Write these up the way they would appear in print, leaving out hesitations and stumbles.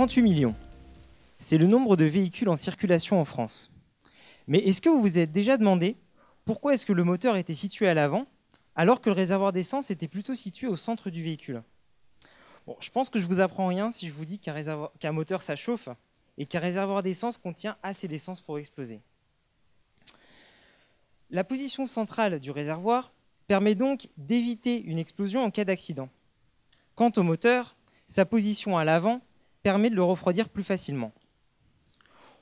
38 millions. C'est le nombre de véhicules en circulation en France. Mais est-ce que vous vous êtes déjà demandé pourquoi est-ce que le moteur était situé à l'avant alors que le réservoir d'essence était plutôt situé au centre du véhicule? Bon, je pense que je vous apprends rien si je vous dis qu'un moteur ça chauffe et qu'un réservoir d'essence contient assez d'essence pour exploser. La position centrale du réservoir permet donc d'éviter une explosion en cas d'accident. Quant au moteur, sa position à l'avant permet de le refroidir plus facilement.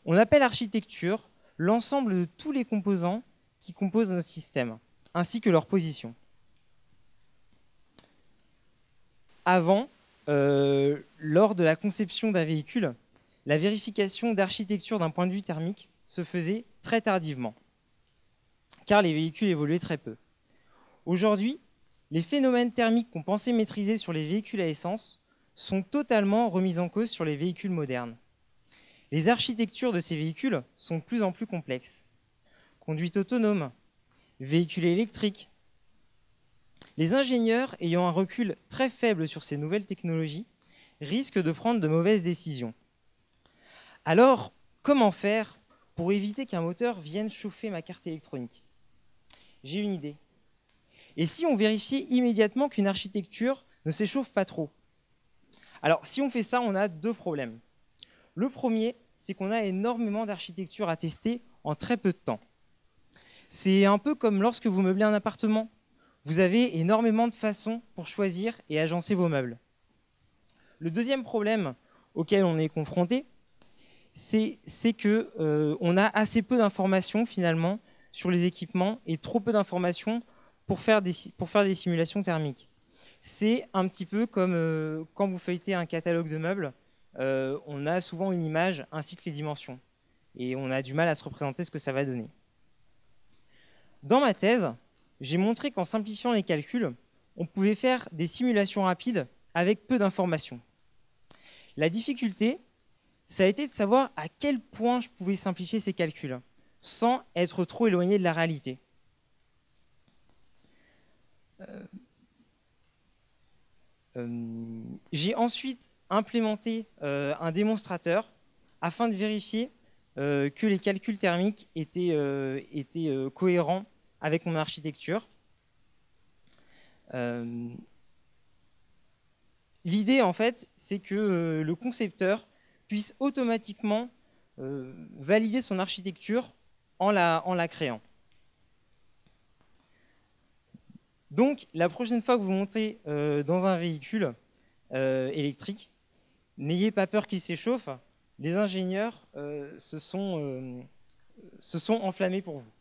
On appelle architecture l'ensemble de tous les composants qui composent notre système, ainsi que leur position. Avant, lors de la conception d'un véhicule, la vérification d'architecture d'un point de vue thermique se faisait très tardivement, car les véhicules évoluaient très peu. Aujourd'hui, les phénomènes thermiques qu'on pensait maîtriser sur les véhicules à essence sont totalement remis en cause sur les véhicules modernes. Les architectures de ces véhicules sont de plus en plus complexes. Conduite autonome, véhicules électriques. Les ingénieurs ayant un recul très faible sur ces nouvelles technologies risquent de prendre de mauvaises décisions. Alors, comment faire pour éviter qu'un moteur vienne chauffer ma carte électronique? J'ai une idée. Et si on vérifiait immédiatement qu'une architecture ne s'échauffe pas trop? Alors, si on fait ça, on a deux problèmes. Le premier, c'est qu'on a énormément d'architectures à tester en très peu de temps. C'est un peu comme lorsque vous meublez un appartement. Vous avez énormément de façons pour choisir et agencer vos meubles. Le deuxième problème auquel on est confronté, c'est qu'on a assez peu d'informations finalement sur les équipements et trop peu d'informations pour faire des simulations thermiques. C'est un petit peu comme quand vous feuilletez un catalogue de meubles, on a souvent une image ainsi que les dimensions. Et on a du mal à se représenter ce que ça va donner. Dans ma thèse, j'ai montré qu'en simplifiant les calculs, on pouvait faire des simulations rapides avec peu d'informations. La difficulté, ça a été de savoir à quel point je pouvais simplifier ces calculs, sans être trop éloigné de la réalité. J'ai ensuite implémenté un démonstrateur afin de vérifier que les calculs thermiques étaient cohérents avec mon architecture. L'idée, en fait, c'est que le concepteur puisse automatiquement valider son architecture en la créant. Donc, la prochaine fois que vous montez dans un véhicule électrique, n'ayez pas peur qu'il s'échauffe. Les ingénieurs se sont enflammés pour vous.